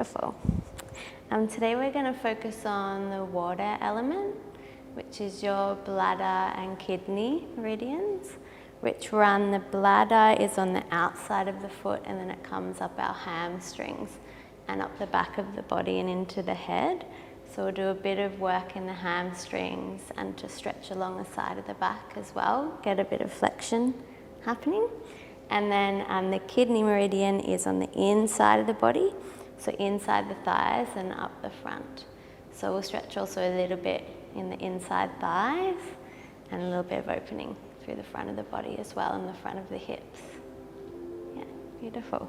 Beautiful. Today we're going to focus on the water element, which is your bladder and kidney meridians, which run, the bladder is on the outside of the foot, and then it comes up our hamstrings and up the back of the body and into the head. So we'll do a bit of work in the hamstrings and to stretch along the side of the back as well, get a bit of flexion happening. And then the kidney meridian is on the inside of the body, so inside the thighs and up the front. So we'll stretch also a little bit in the inside thighs and a little bit of opening through the front of the body as well, and the front of the hips. Yeah, beautiful.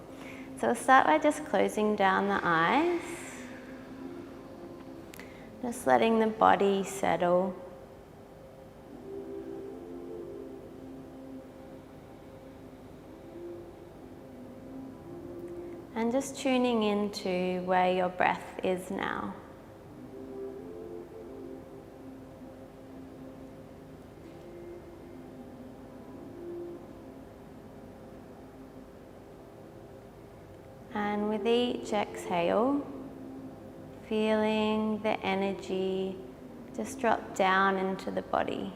So we'll start by just closing down the eyes, just letting the body settle. And just tuning into where your breath is now. And with each exhale, feeling the energy just drop down into the body.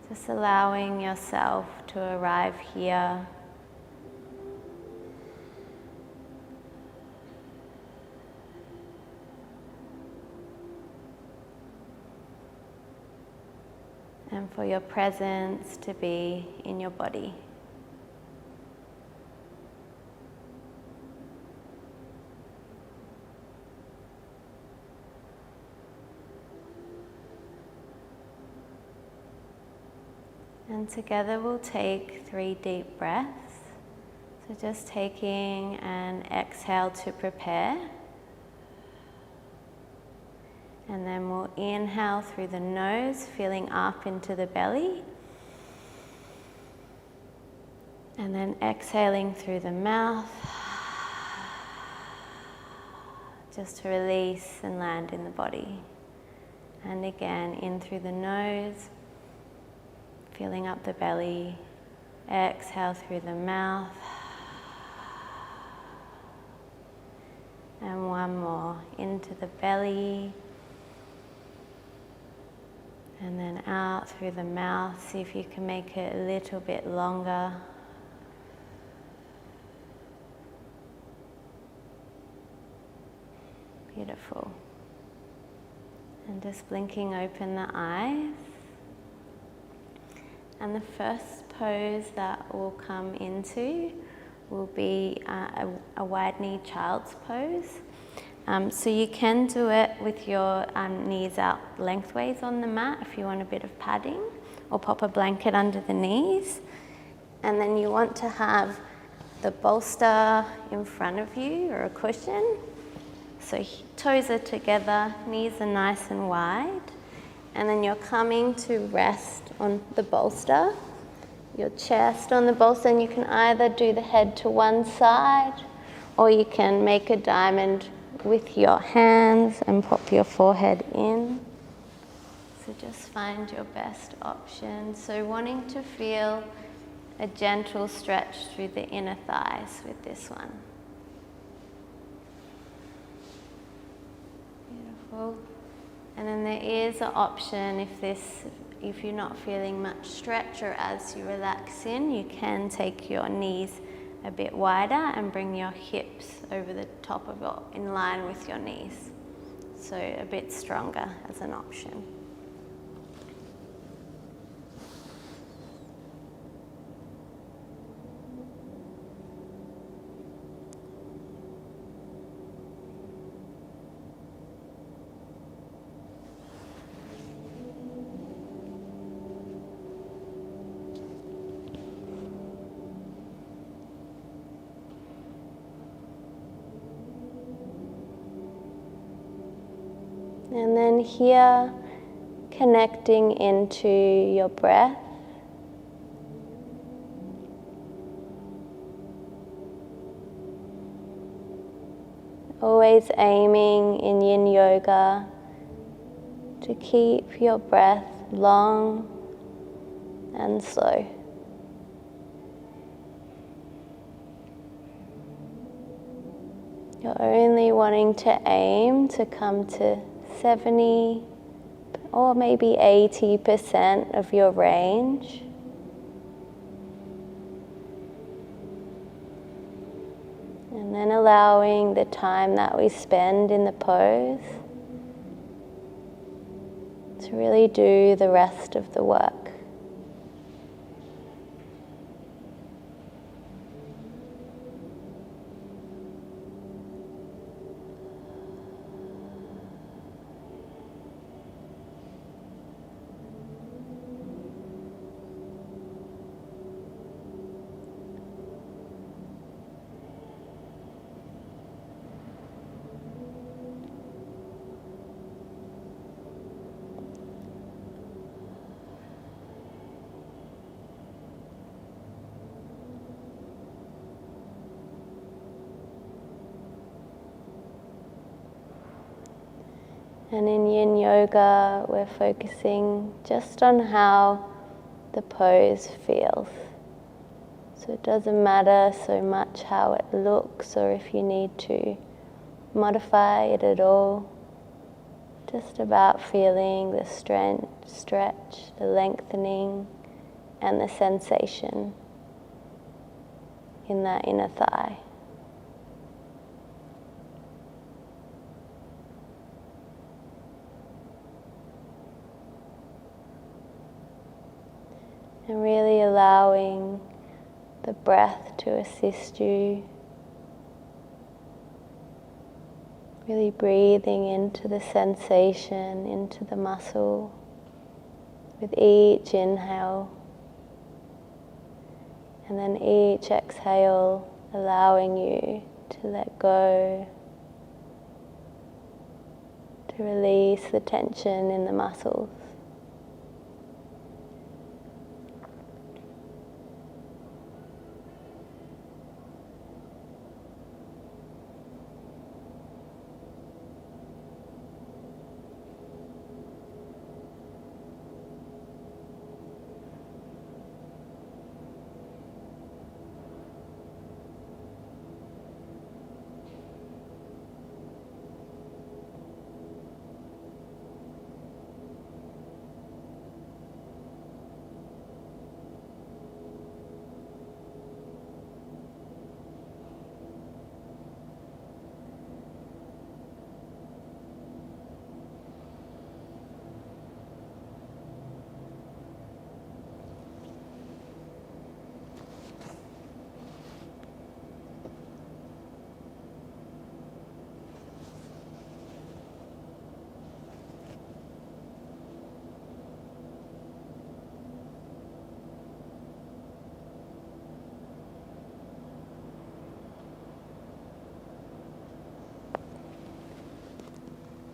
Just allowing yourself to arrive here. And for your presence to be in your body. And together we'll take 3 deep breaths. So just taking an exhale to prepare. And then we'll inhale through the nose, feeling up into the belly. And then exhaling through the mouth, just to release and land in the body. And again, in through the nose, filling up the belly, exhale through the mouth, and one more, into the belly, and then out through the mouth. See if you can make it a little bit longer. Beautiful. And just blinking open the eyes. And the first pose that we'll come into will be a wide knee child's pose. So you can do it with your knees out lengthways on the mat if you want a bit of padding, or pop a blanket under the knees. And then you want to have the bolster in front of you, or a cushion. So toes are together, knees are nice and wide. And then you're coming to rest on the bolster, your chest on the bolster, and you can either do the head to one side, or you can make a diamond with your hands and pop your forehead in. So just find your best option. So wanting to feel a gentle stretch through the inner thighs with this one. Beautiful. And then there is an option if you're not feeling much stretch, or as you relax in, you can take your knees a bit wider and bring your hips over the top of it in line with your knees. So a bit stronger as an option. And then here, connecting into your breath. Always aiming in Yin Yoga to keep your breath long and slow. You're only wanting to aim to come to 70 or maybe 80% of your range. And then allowing the time that we spend in the pose to really do the rest of the work. And in Yin Yoga, we're focusing just on how the pose feels. So it doesn't matter so much how it looks or if you need to modify it at all. Just about feeling the stretch, the lengthening, and the sensation in that inner thigh. And really allowing the breath to assist you. Really breathing into the sensation, into the muscle with each inhale. And then each exhale allowing you to let go, to release the tension in the muscles.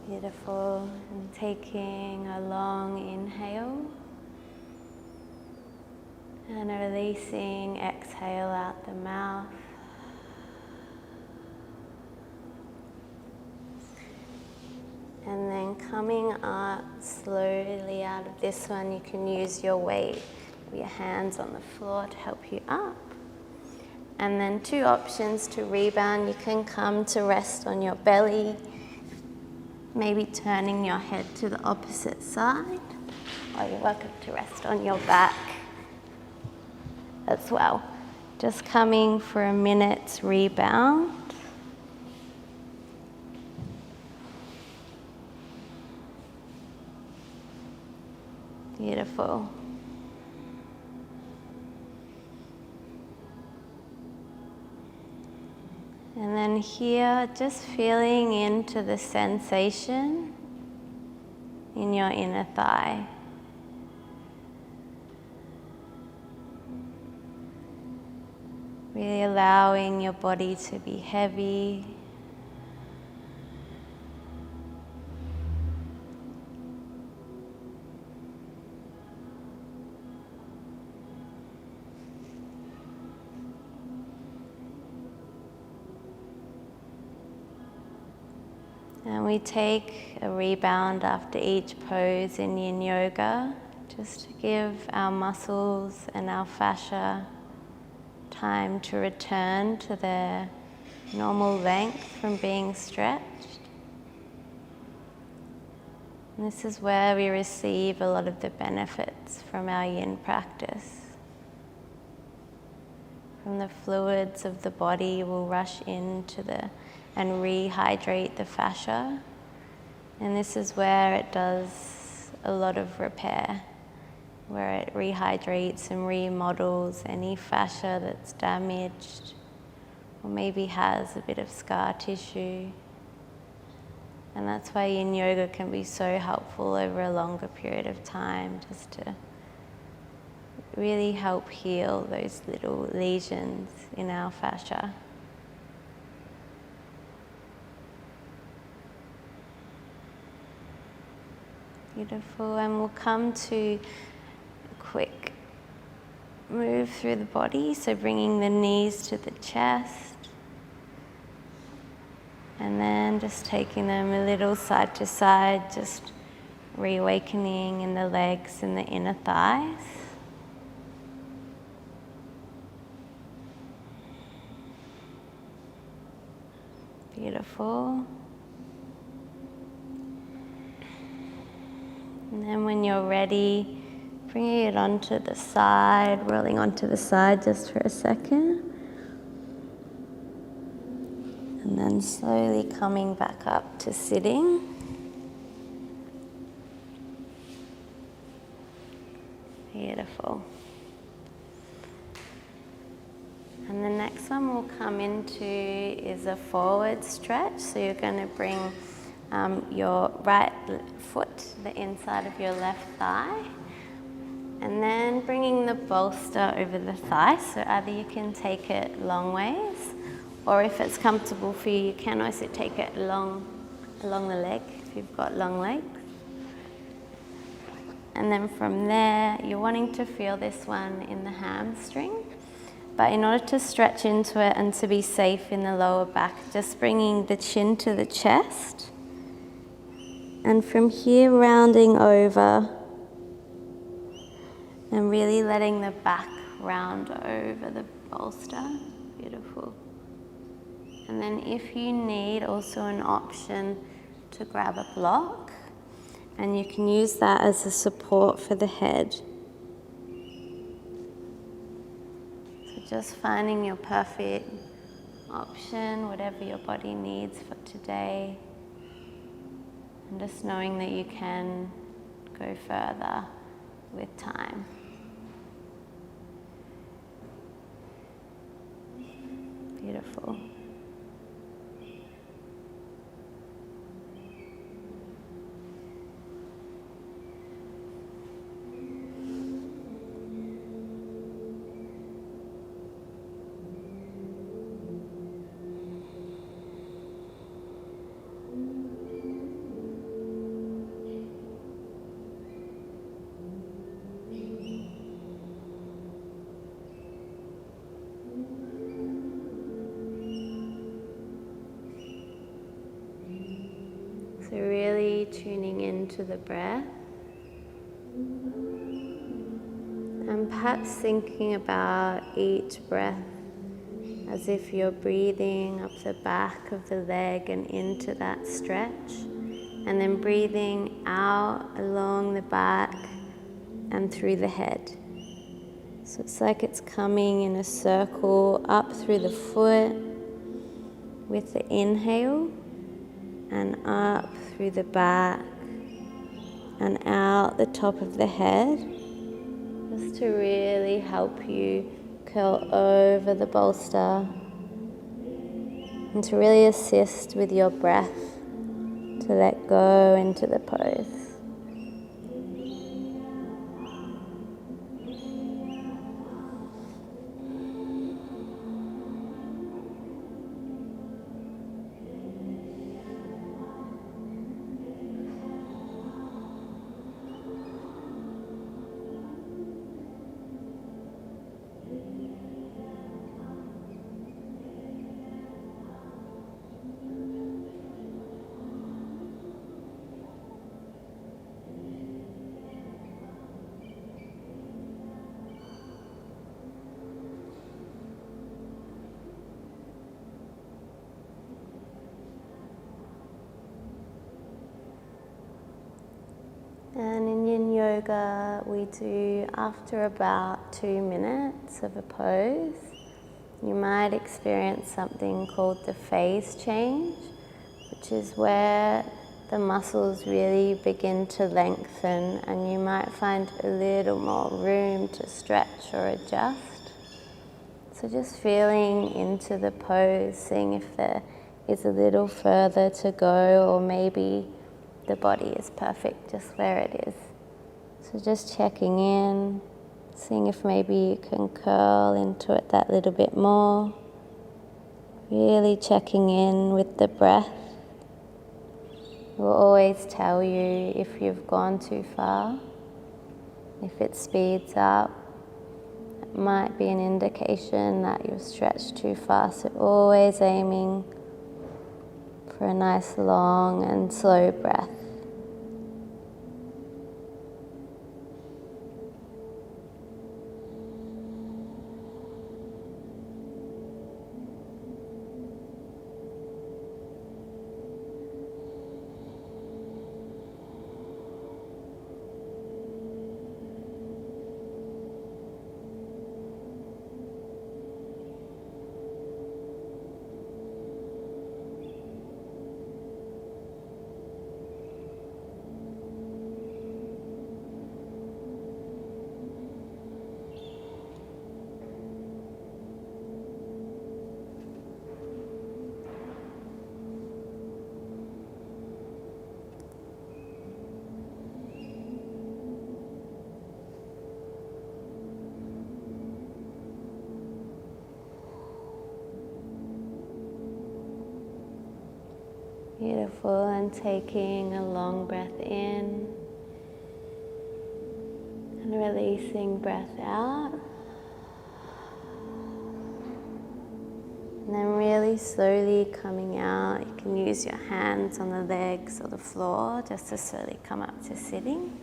Beautiful. And taking a long inhale and releasing exhale out the mouth. And then coming up slowly out of this one, you can use your weight, your hands on the floor to help you up. And then two options to rebound. You can come to rest on your belly, maybe turning your head to the opposite side, or you're welcome to rest on your back as well. Just coming for a minute's rebound. Beautiful. And then here, just feeling into the sensation in your inner thigh. Really allowing your body to be heavy. And we take a rebound after each pose in Yin Yoga, just to give our muscles and our fascia time to return to their normal length from being stretched. And this is where we receive a lot of the benefits from our yin practice. From the fluids of the body will rush into and rehydrate the fascia. And this is where it does a lot of repair, where it rehydrates and remodels any fascia that's damaged or maybe has a bit of scar tissue. And that's why Yin Yoga can be so helpful over a longer period of time, just to really help heal those little lesions in our fascia. Beautiful, and we'll come to a quick move through the body, so bringing the knees to the chest, and then just taking them a little side to side, just reawakening in the legs and the inner thighs. Beautiful. And then when you're ready, bringing it onto the side, rolling onto the side just for a second. And then slowly coming back up to sitting. Beautiful. And the next one we'll come into is a forward stretch. So you're going to bring your right foot to the inside of your left thigh, and then bringing the bolster over the thigh. So either you can take it long ways, or if it's comfortable for you, you can also take it along the leg if you've got long legs. And then from there, you're wanting to feel this one in the hamstring. But in order to stretch into it and to be safe in the lower back, just bringing the chin to the chest. And from here, rounding over and really letting the back round over the bolster. Beautiful. And then if you need, also an option to grab a block, and you can use that as a support for the head. So just finding your perfect option, whatever your body needs for today. And just knowing that you can go further with time. Beautiful. So really tuning into the breath, and perhaps thinking about each breath as if you're breathing up the back of the leg and into that stretch, and then breathing out along the back and through the head. So it's like it's coming in a circle up through the foot with the inhale, and up through the back and out the top of the head, just to really help you curl over the bolster and to really assist with your breath to let go into the pose. yoga we do after about 2 minutes of a pose, you might experience something called the phase change, which is where the muscles really begin to lengthen and you might find a little more room to stretch or adjust. So just feeling into the pose, seeing if there is a little further to go, or maybe the body is perfect just where it is. So just checking in, seeing if maybe you can curl into it that little bit more. Really checking in with the breath. It will always tell you if you've gone too far. If it speeds up, it might be an indication that you've stretched too far. So always aiming for a nice long and slow breath. Beautiful, and taking a long breath in and releasing breath out. And then really slowly coming out. You can use your hands on the legs or the floor just to slowly come up to sitting.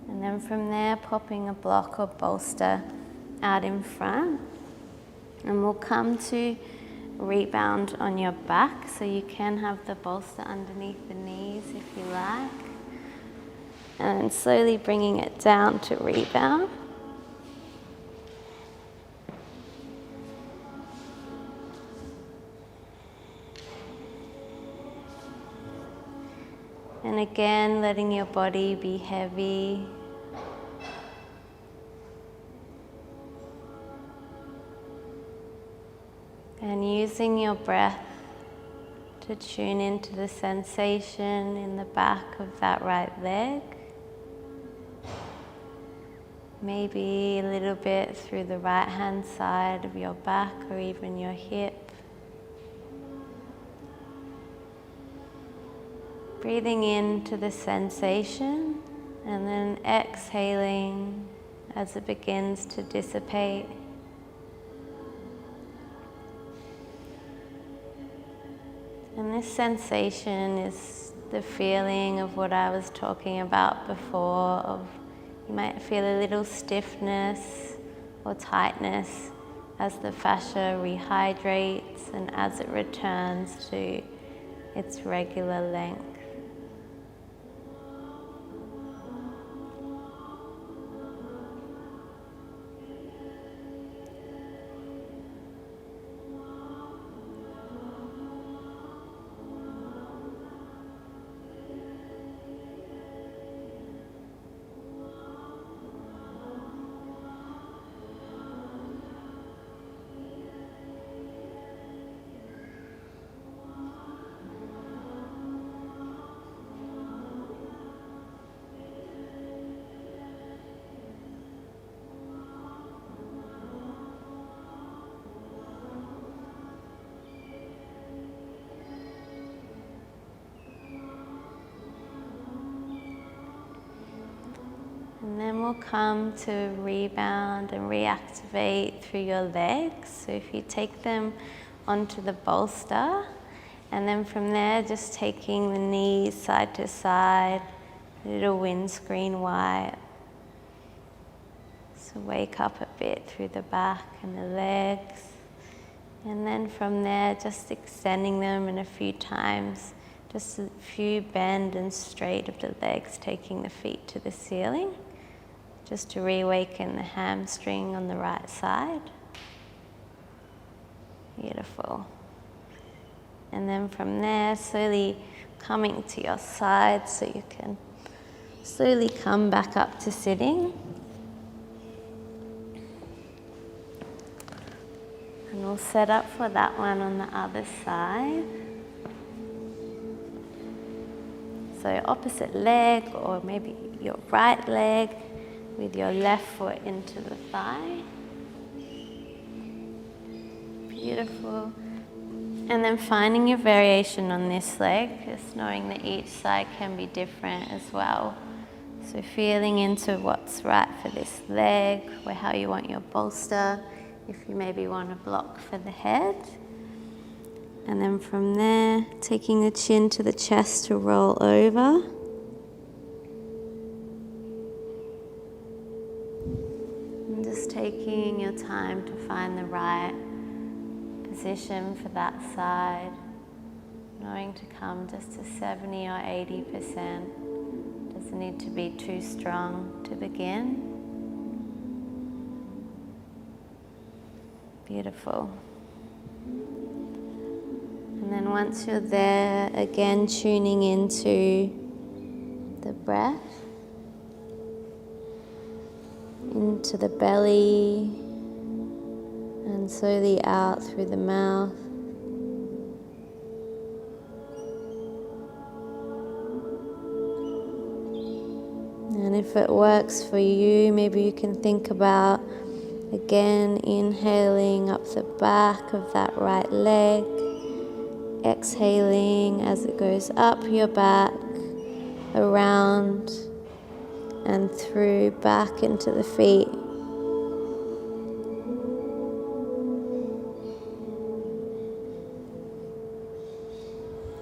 And then from there, popping a block or bolster out in front. And we'll come to rebound on your back, so you can have the bolster underneath the knees if you like, and then slowly bringing it down to rebound. And again, letting your body be heavy. And using your breath to tune into the sensation in the back of that right leg. Maybe a little bit through the right hand side of your back or even your hip. Breathing into the sensation and then exhaling as it begins to dissipate. And this sensation is the feeling of what I was talking about before, of you might feel a little stiffness or tightness as the fascia rehydrates and as it returns to its regular length. And then we'll come to rebound and reactivate through your legs. So if you take them onto the bolster, and then from there just taking the knees side to side, a little windscreen wide. So wake up a bit through the back and the legs. And then from there just extending them in a few times Just a few bend and straight of the legs, taking the feet to the ceiling, just to reawaken the hamstring on the right side. Beautiful. And then from there, slowly coming to your side so you can slowly come back up to sitting. And we'll set up for that one on the other side. So opposite leg, or maybe your right leg with your left foot into the thigh. Beautiful. And then finding your variation on this leg, just knowing that each side can be different as well. So feeling into what's right for this leg, or how you want your bolster, if you maybe want a block for the head. And then from there, taking the chin to the chest to roll over. And just taking your time to find the right position for that side. Knowing to come just to 70 or 80%. Doesn't need to be too strong to begin. Beautiful. And then once you're there, again tuning into the breath, into the belly, and slowly out through the mouth. And if it works for you, maybe you can think about, again, inhaling up the back of that right leg. Exhaling as it goes up your back, around and through, back into the feet.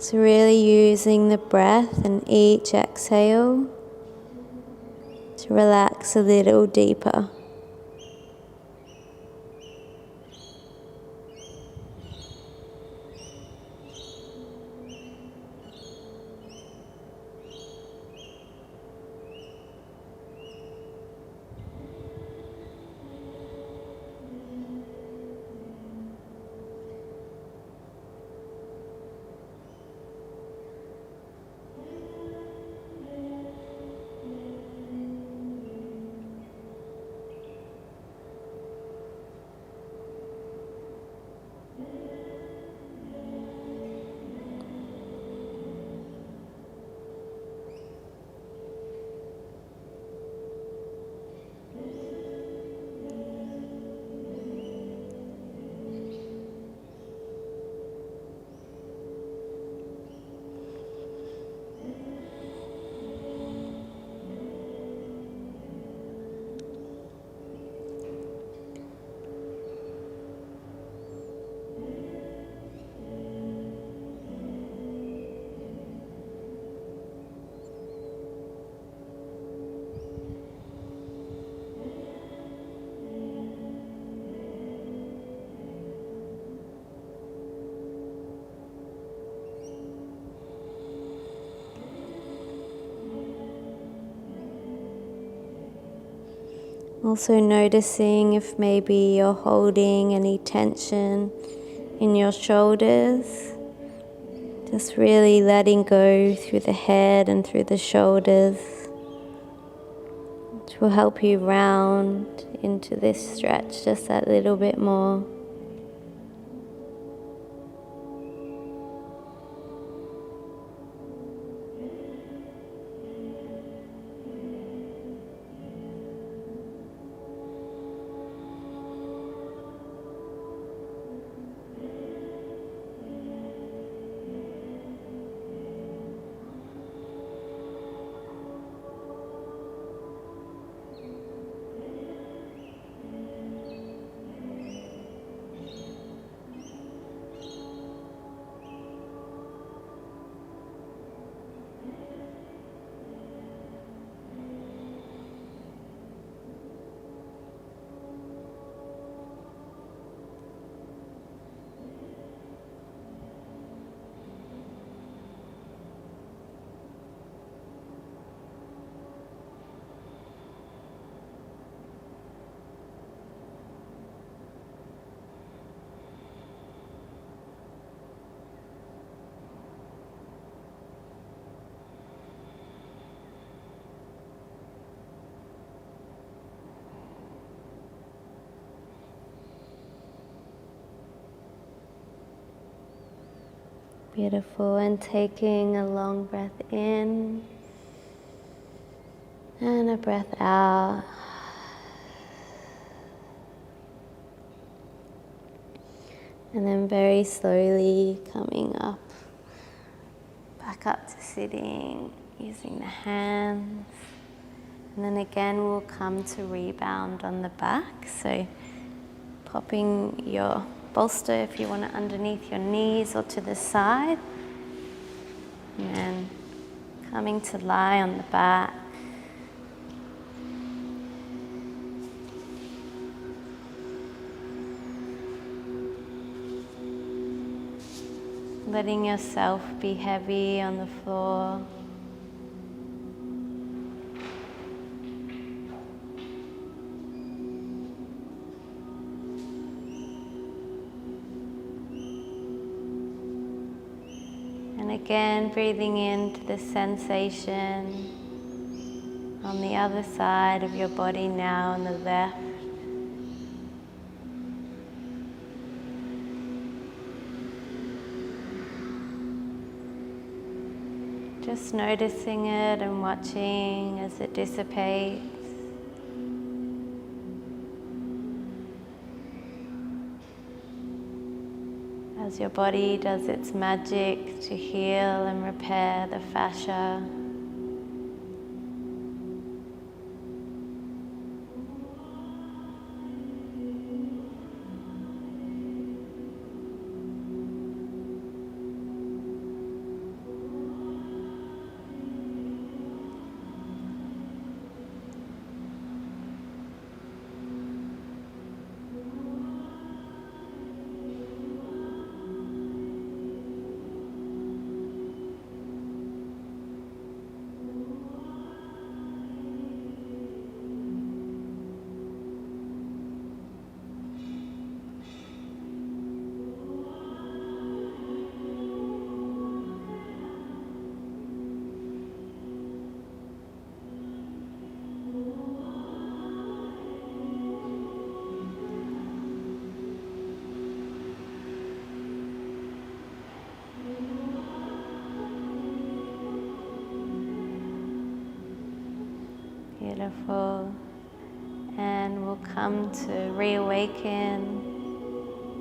So really using the breath in each exhale to relax a little deeper. Also noticing if maybe you're holding any tension in your shoulders. Just really letting go through the head and through the shoulders, which will help you round into this stretch just that little bit more. Beautiful, and taking a long breath in and a breath out. And then very slowly coming up, back up to sitting, using the hands. And then again we'll come to rebound on the back. So popping your bolster if you want it underneath your knees or to the side. And then coming to lie on the back. Letting yourself be heavy on the floor. And again, breathing into the sensation on the other side of your body now, on the left. Just noticing it and watching as it dissipates. As your body does its magic to heal and repair the fascia. Beautiful. And we'll come to reawaken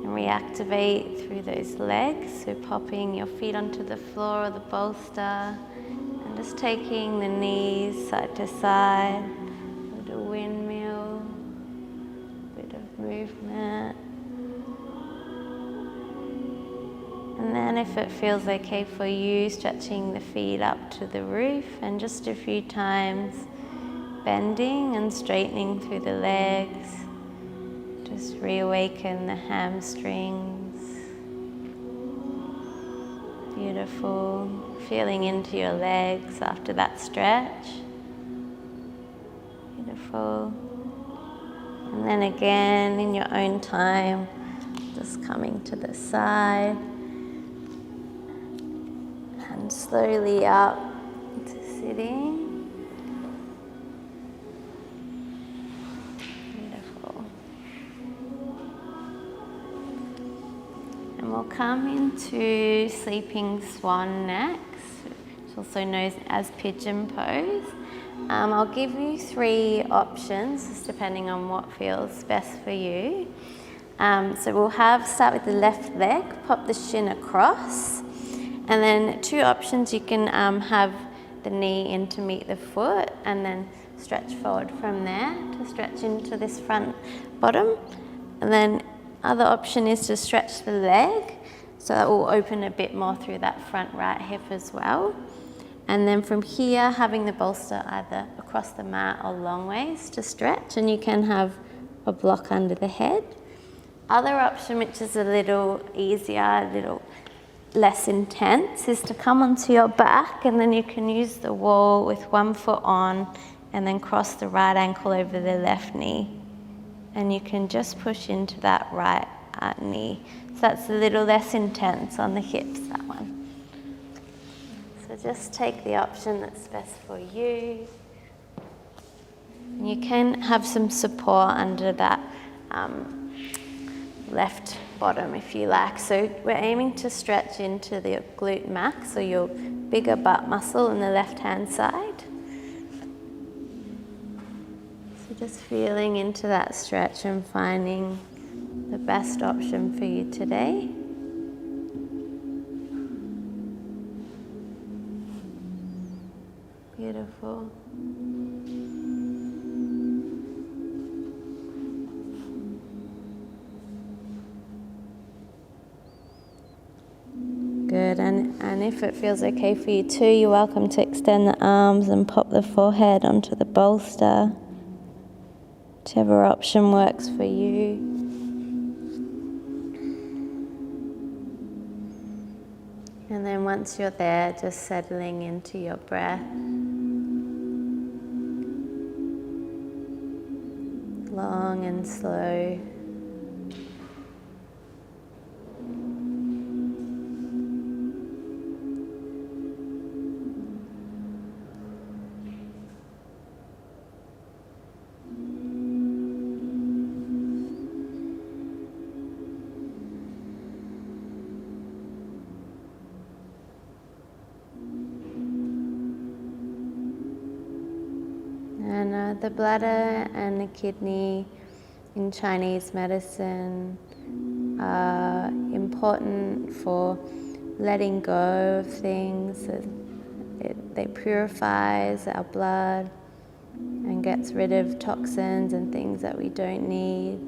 and reactivate through those legs. So popping your feet onto the floor or the bolster and just taking the knees side to side. A little windmill, bit of movement. And then if it feels okay for you, stretching the feet up to the roof and just a few times bending and straightening through the legs. Just reawaken the hamstrings. Beautiful. Feeling into your legs after that stretch. Beautiful. And then again, in your own time, just coming to the side. And slowly up to sitting. We'll come into sleeping swan next, which is also known as pigeon pose. I'll give you 3 options, just depending on what feels best for you. So we'll start with the left leg, pop the shin across, and then 2 options. You can have the knee in to meet the foot, and then stretch forward from there to stretch into this front bottom, and then other option is to stretch the leg, so that will open a bit more through that front right hip as well. And then from here, having the bolster either across the mat or long ways to stretch, and you can have a block under the head. Other option, which is a little easier, a little less intense, is to come onto your back, and then you can use the wall with one foot on, and then cross the right ankle over the left knee. And you can just push into that right knee. So that's a little less intense on the hips, that one. So just take the option that's best for you. You can have some support under that left bottom if you like. So we're aiming to stretch into the glute max, or your bigger butt muscle on the left hand side. So just feeling into that stretch and finding the best option for you today. Beautiful. Good, and if it feels okay for you too, you're welcome to extend the arms and pop the forehead onto the bolster. Whichever option works for you. And then once you're there, just settling into your breath. Long and slow. And the bladder and the kidney in Chinese medicine are important for letting go of things. They purifies our blood and gets rid of toxins and things that we don't need.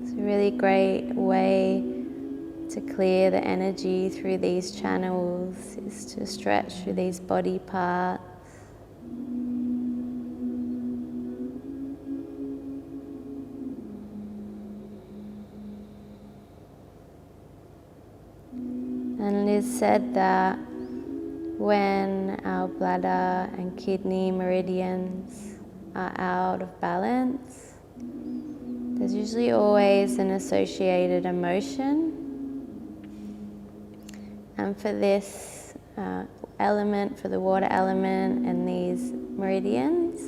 It's a really great way to clear the energy through these channels, is to stretch through these body parts. And it is said that when our bladder and kidney meridians are out of balance, there's usually always an associated emotion. And for this element, for the water element and these meridians,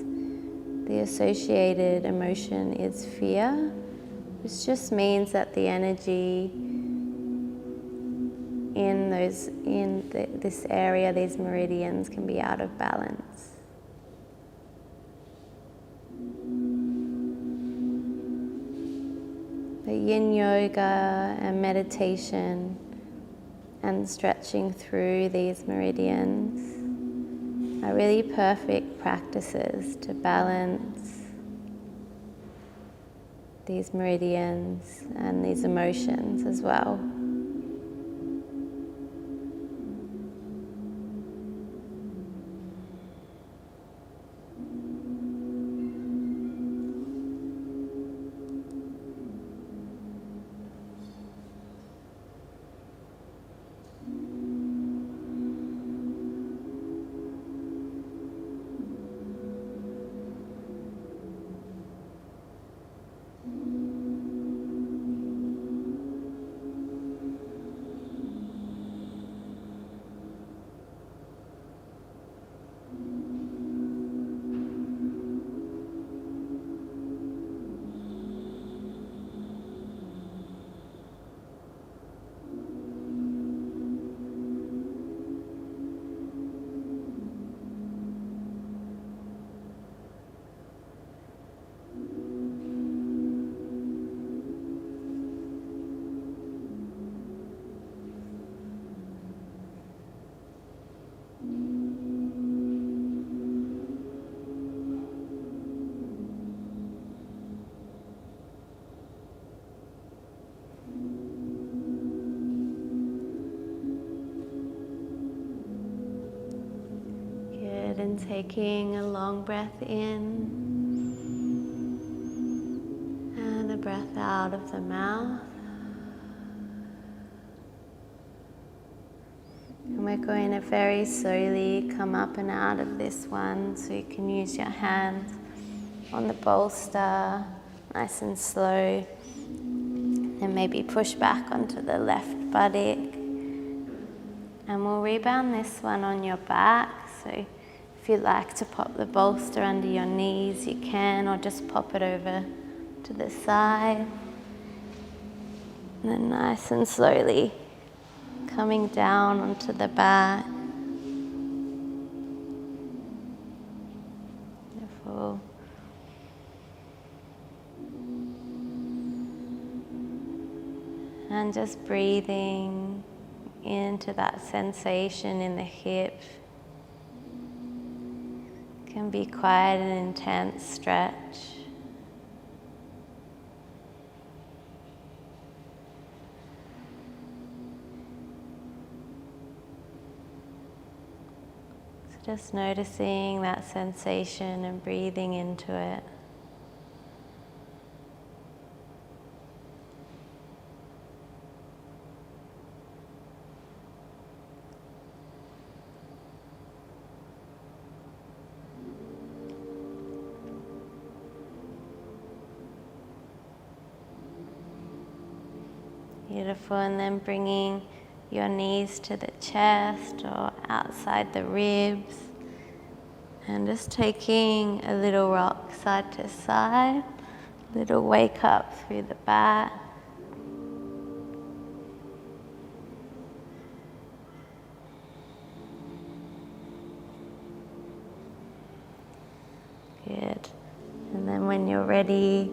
the associated emotion is fear, which just means that the energy in this area, these meridians, can be out of balance. But Yin Yoga and meditation and stretching through these meridians are really perfect practices to balance these meridians and these emotions as well. And taking a long breath in and a breath out of the mouth. And we're going to very slowly come up and out of this one, so you can use your hands on the bolster, nice and slow, and maybe push back onto the left buttock. And we'll rebound this one on your back, so if you like to pop the bolster under your knees, you can, or just pop it over to the side. And then nice and slowly coming down onto the back. Beautiful. And just breathing into that sensation in the hip. It can be quite an intense stretch. So just noticing that sensation and breathing into it. Beautiful, and then bringing your knees to the chest or outside the ribs, and just taking a little rock side to side, little wake up through the back. Good, and then when you're ready,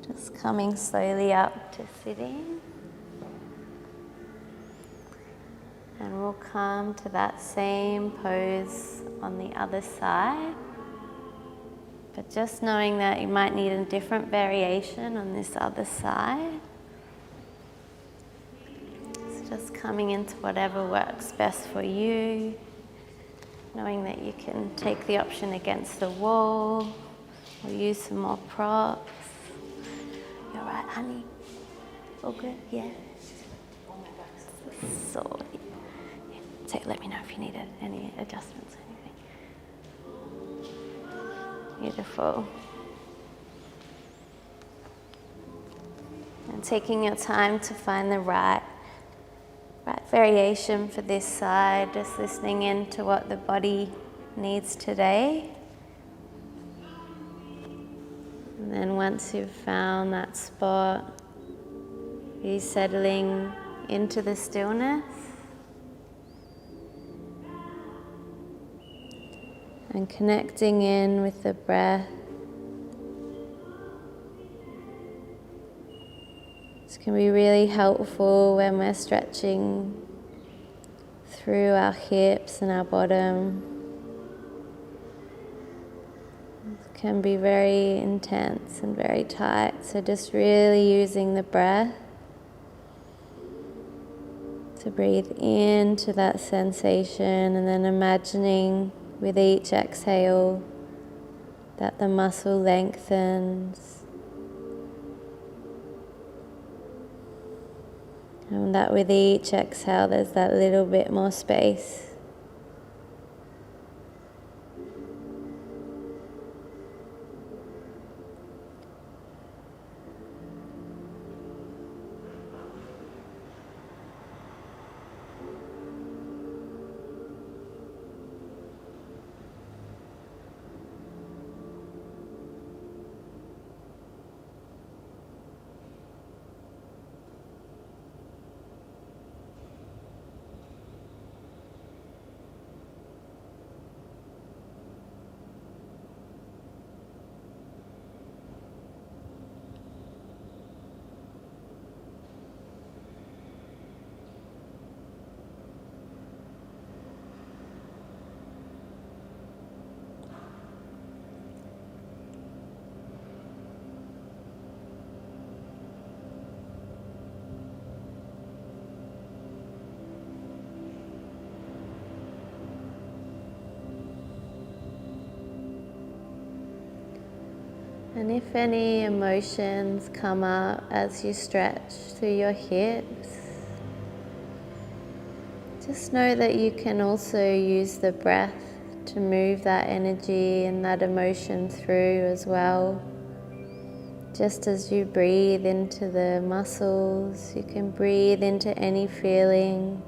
just coming slowly up to sitting. And we'll come to that same pose on the other side. But just knowing that you might need a different variation on this other side. So just coming into whatever works best for you. Knowing that you can take the option against the wall or use some more props. You're right, honey? All good? Yeah? So, so let me know if you needed any adjustments or anything. Beautiful. And taking your time to find the right variation for this side, just listening into what the body needs today. And then once you've found that spot, you settling into the stillness. And connecting in with the breath. This can be really helpful when we're stretching through our hips and our bottom. It can be very intense and very tight, so just really using the breath to breathe into that sensation, and then imagining with each exhale that the muscle lengthens, and that with each exhale there's that little bit more space. And if any emotions come up as you stretch through your hips, just know that you can also use the breath to move that energy and that emotion through as well. Just as you breathe into the muscles, you can breathe into any feeling.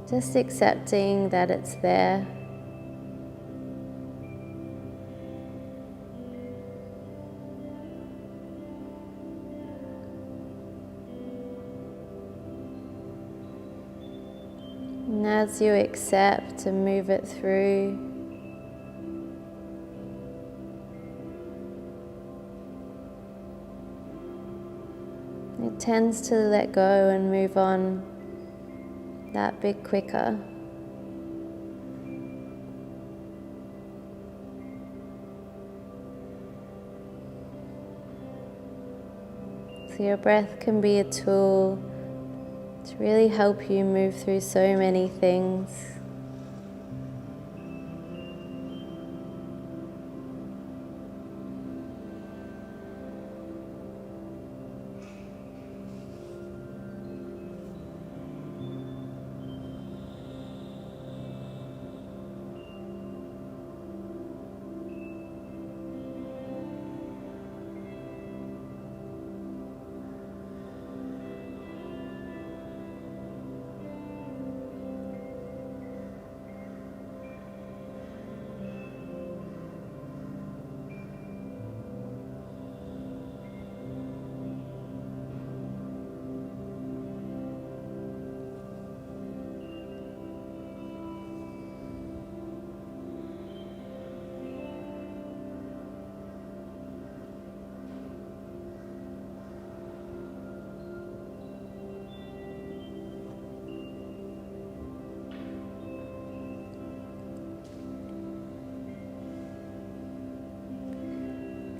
Just accepting that it's there. And as you accept and move it through, it tends to let go and move on that bit quicker. So your breath can be a tool to really help you move through so many things.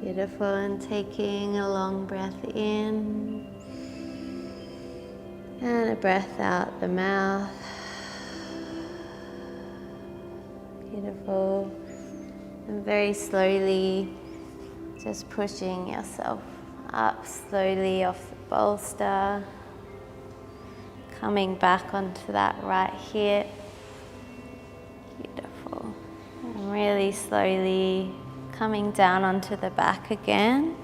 Beautiful, and taking a long breath in and a breath out the mouth. Beautiful. And very slowly just pushing yourself up slowly off the bolster, coming back onto that right hip. Beautiful. And really slowly coming down onto the back again.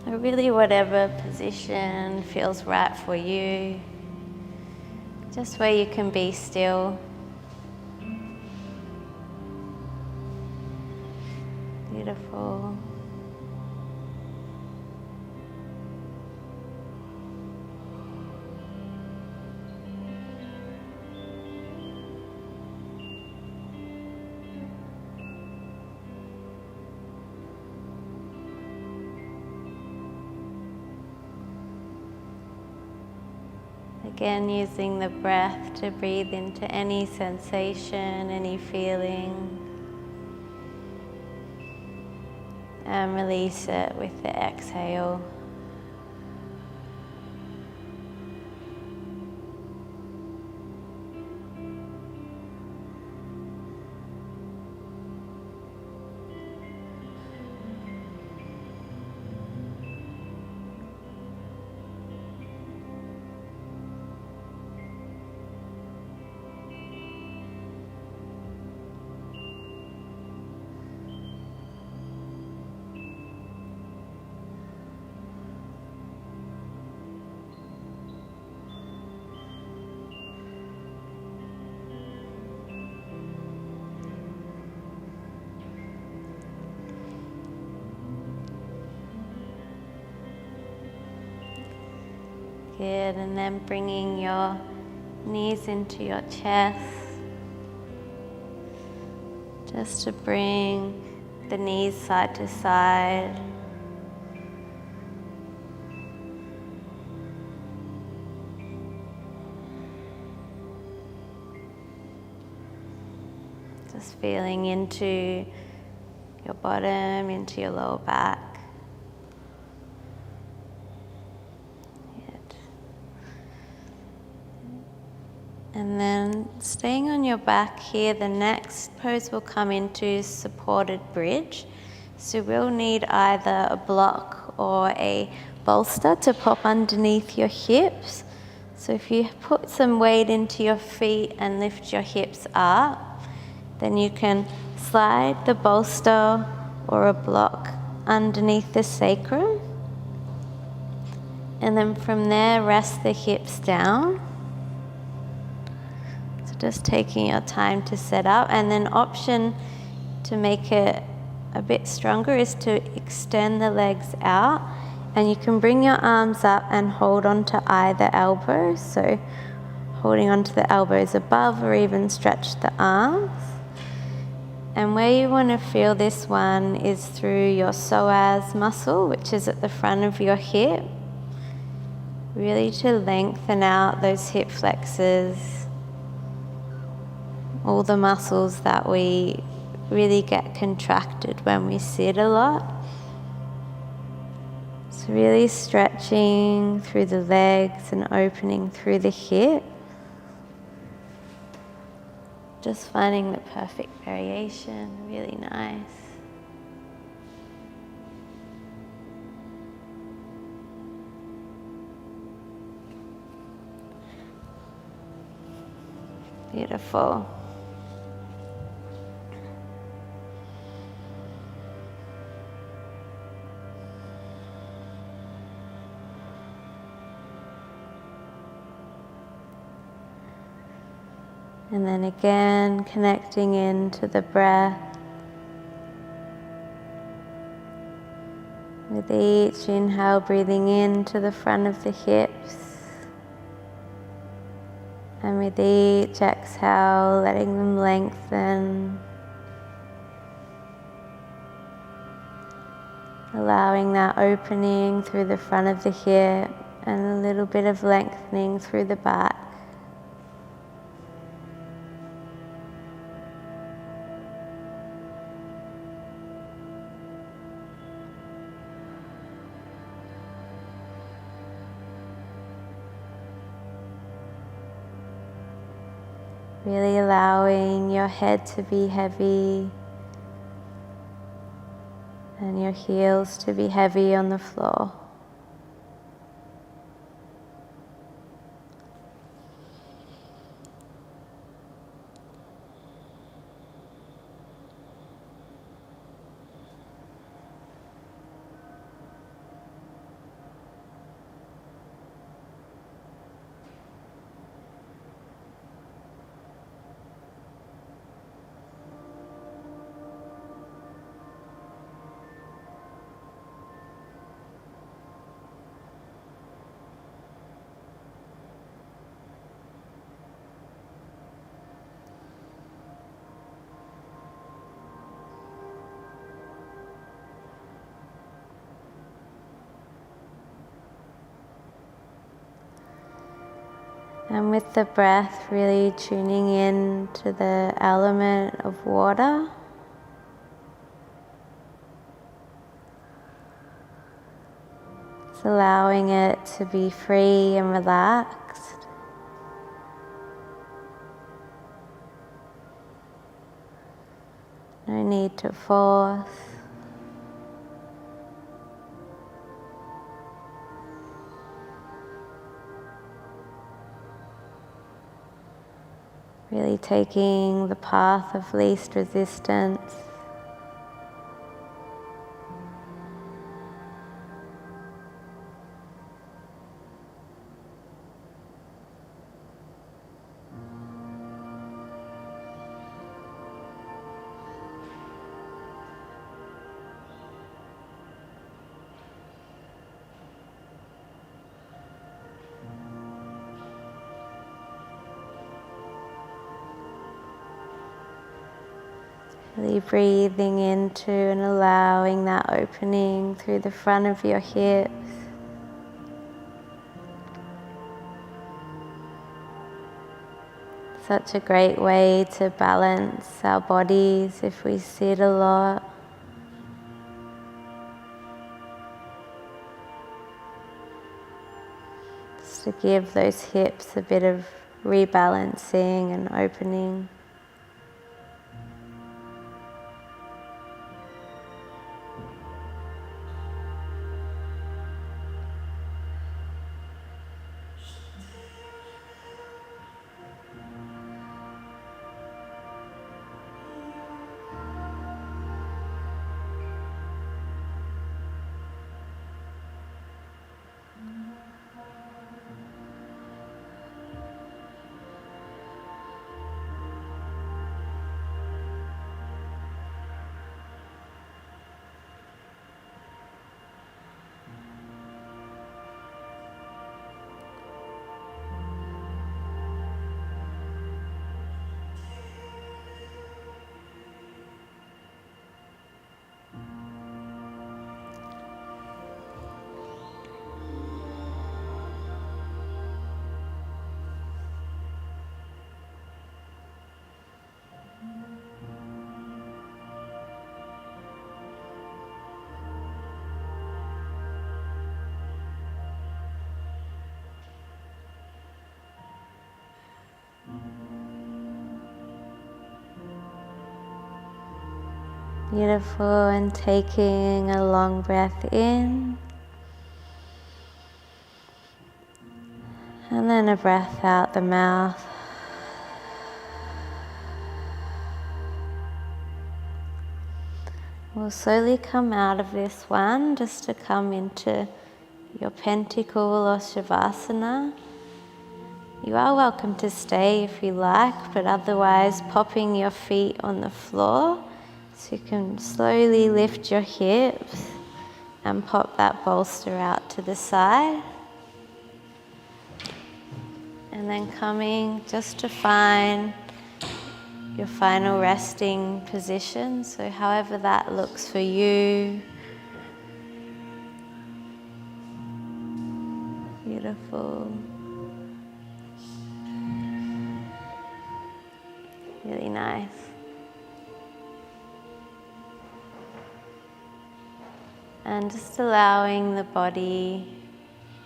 So really whatever position feels right for you, just where you can be still. Beautiful. Again, using the breath to breathe into any sensation, any feeling, and release it with the exhale. Good, and then bringing your knees into your chest, just to bring the knees side to side. Just feeling into your bottom, into your lower back. And then staying on your back here, the next pose will come into supported bridge. So we'll need either a block or a bolster to pop underneath your hips. So if you put some weight into your feet and lift your hips up, then you can slide the bolster or a block underneath the sacrum. And then from there, rest the hips down. So just taking your time to set up. And then option to make it a bit stronger is to extend the legs out. And you can bring your arms up and hold onto either elbow. So holding onto the elbows above, or even stretch the arms. And where you want to feel this one is through your psoas muscle, which is at the front of your hip. Really to lengthen out those hip flexors, all the muscles that we really get contracted when we sit a lot. So really stretching through the legs and opening through the hip. Just finding the perfect variation, really nice. Beautiful. And then again, connecting into the breath. With each inhale, breathing into the front of the hips. And with each exhale, letting them lengthen. Allowing that opening through the front of the hip and a little bit of lengthening through the back. Really allowing your head to be heavy and your heels to be heavy on the floor. And with the breath, really tuning in to the element of water. Just allowing it to be free and relaxed. No need to force. Really taking the path of least resistance. Really breathing into and allowing that opening through the front of your hips. Such a great way to balance our bodies if we sit a lot. Just to give those hips a bit of rebalancing and opening. Beautiful, and taking a long breath in. And then a breath out the mouth. We'll slowly come out of this one just to come into your pentacle or shavasana. You are welcome to stay if you like, but otherwise popping your feet on the floor so you can slowly lift your hips and pop that bolster out to the side. And then coming just to find your final resting position, so however that looks for you. Beautiful. Really nice. And just allowing the body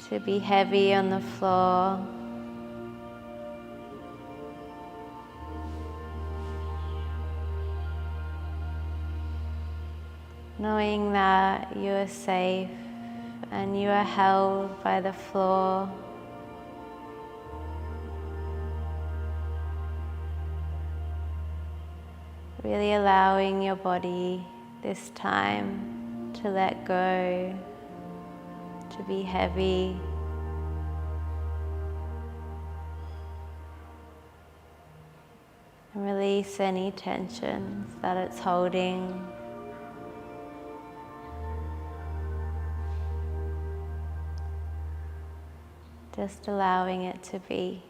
to be heavy on the floor. Knowing that you are safe and you are held by the floor. Really allowing your body this time to let go, to be heavy. And release any tensions that it's holding. Just allowing it to be.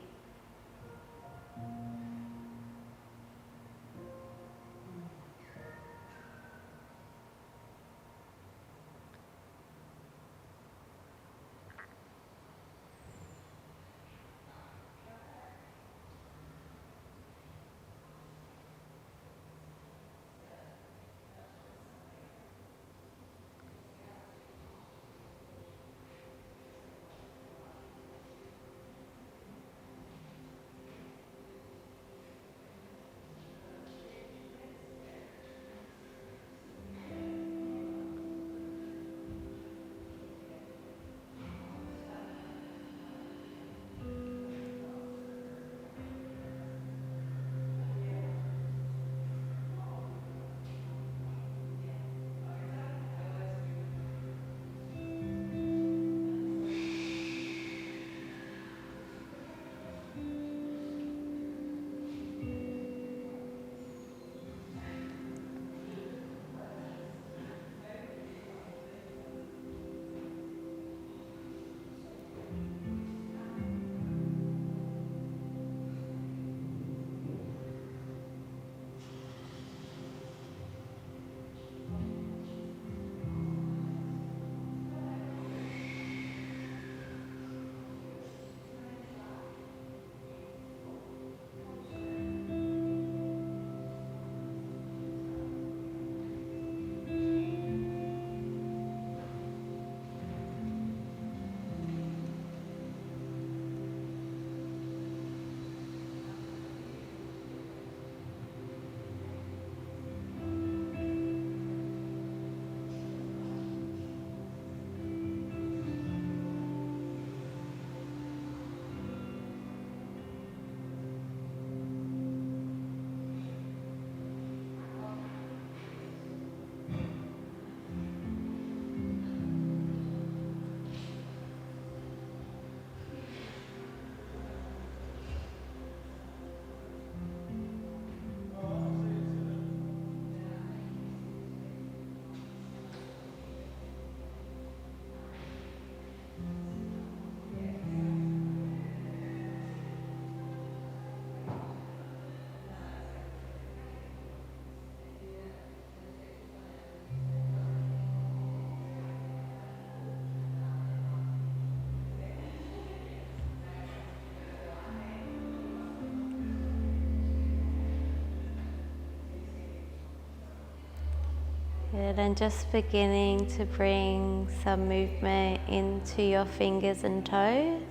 Good, and just beginning to bring some movement into your fingers and toes.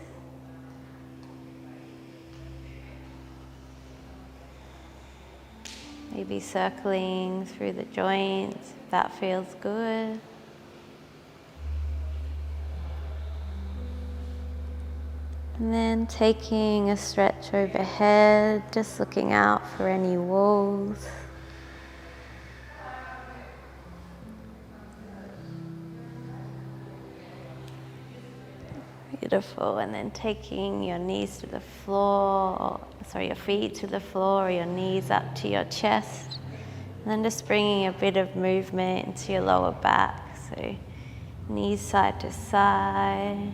Maybe circling through the joints, if that feels good. And then taking a stretch overhead, just looking out for any walls. Beautiful. And then taking your knees to the floor, your feet to the floor, or your knees up to your chest. And then just bringing a bit of movement into your lower back. So knees side to side.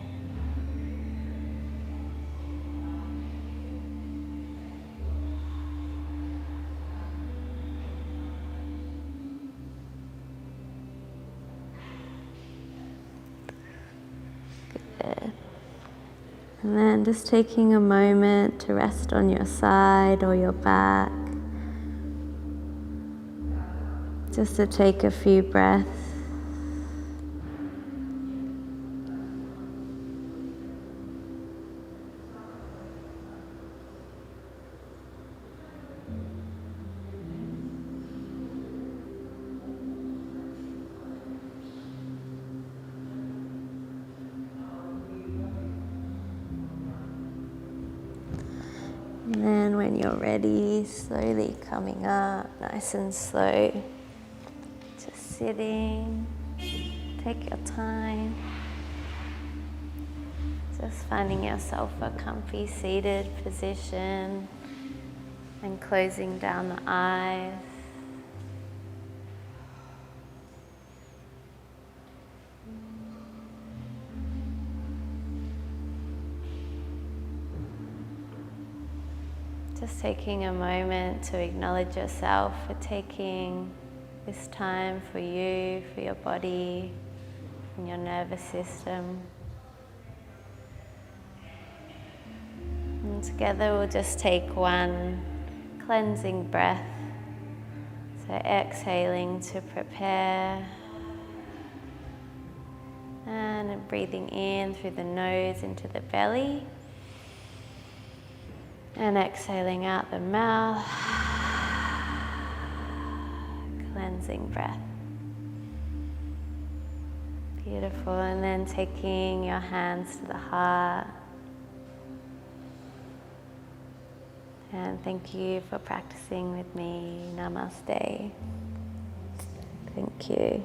Good. And then just taking a moment to rest on your side or your back. Just to take a few breaths. And then when you're ready, slowly coming up, nice and slow, just sitting, take your time, just finding yourself a comfy seated position and closing down the eyes. Just taking a moment to acknowledge yourself for taking this time for you, for your body and your nervous system. And together we'll just take one cleansing breath. So exhaling to prepare and breathing in through the nose into the belly. And exhaling out the mouth, cleansing breath. Beautiful. And then taking your hands to the heart. And thank you for practicing with me. Namaste. Thank you.